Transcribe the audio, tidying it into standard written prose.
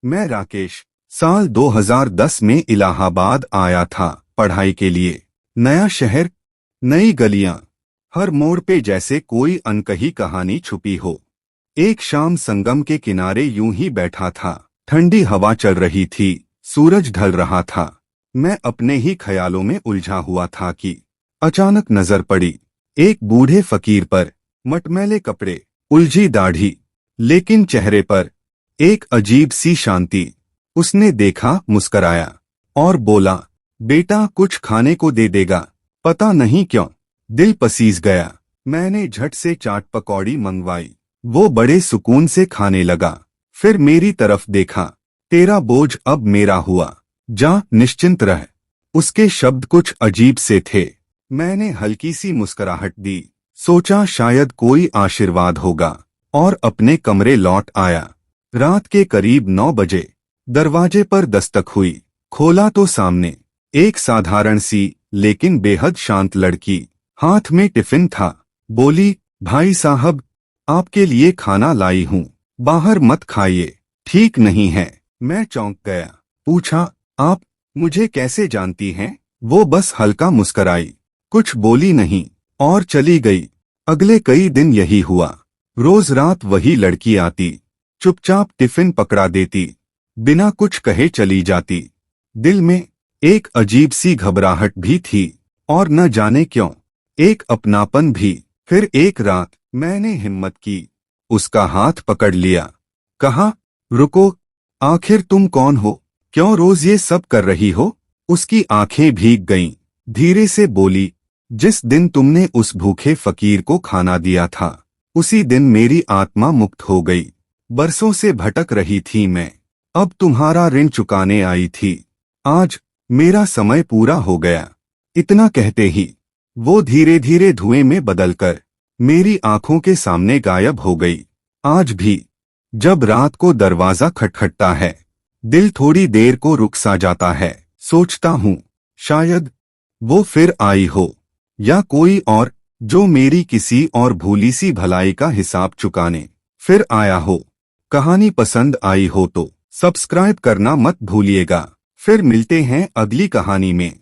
मैं राकेश साल 2010 में इलाहाबाद आया था पढ़ाई के लिए। नया शहर, नई गलियां, हर मोड़ पे जैसे कोई अनकही कहानी छुपी हो। एक शाम संगम के किनारे यूं ही बैठा था। ठंडी हवा चल रही थी, सूरज ढल रहा था। मैं अपने ही ख्यालों में उलझा हुआ था कि अचानक नजर पड़ी एक बूढ़े फकीर पर। मटमैले कपड़े, उलझी दाढ़ी, लेकिन चेहरे पर एक अजीब सी शांति। उसने देखा, मुस्कराया और बोला, बेटा कुछ खाने को दे देगा? पता नहीं क्यों दिल पसीज गया। मैंने झट से चाट पकौड़ी मंगवाई। वो बड़े सुकून से खाने लगा। फिर मेरी तरफ देखा। तेरा बोझ अब मेरा हुआ, जा निश्चिंत रह। उसके शब्द कुछ अजीब से थे। मैंने हल्की सी मुस्कुराहट दी, सोचा शायद कोई आशीर्वाद होगा, और अपने कमरे लौट आया। रात के करीब 9 बजे दरवाजे पर दस्तक हुई। खोला तो सामने एक साधारण सी लेकिन बेहद शांत लड़की, हाथ में टिफिन था। बोली, भाई साहब आपके लिए खाना लाई हूँ, बाहर मत खाइए, ठीक नहीं है। मैं चौंक गया। पूछा, आप मुझे कैसे जानती हैं? वो बस हल्का मुस्कराई, कुछ बोली नहीं और चली गई। अगले कई दिन यही हुआ। रोज रात वही लड़की आती, चुपचाप टिफिन पकड़ा देती, बिना कुछ कहे चली जाती। दिल में एक अजीब सी घबराहट भी थी, और न जाने क्यों एक अपनापन भी। फिर एक रात मैंने हिम्मत की, उसका हाथ पकड़ लिया, कहा, रुको, आखिर तुम कौन हो? क्यों रोज ये सब कर रही हो? उसकी आंखें भीग गईं। धीरे से बोली, जिस दिन तुमने उस भूखे फकीर को खाना दिया था, उसी दिन मेरी आत्मा मुक्त हो गई। बरसों से भटक रही थी मैं, अब तुम्हारा ऋण चुकाने आई थी। आज मेरा समय पूरा हो गया। इतना कहते ही वो धीरे धीरे धुएं में बदलकर मेरी आंखों के सामने गायब हो गई। आज भी जब रात को दरवाजा खटखटता है, दिल थोड़ी देर को रुक सा जाता है। सोचता हूँ शायद वो फिर आई हो, या कोई और जो मेरी किसी और भूली सी भलाई का हिसाब चुकाने फिर आया हो। कहानी पसंद आई हो तो सब्सक्राइब करना मत भूलिएगा। फिर मिलते हैं अगली कहानी में।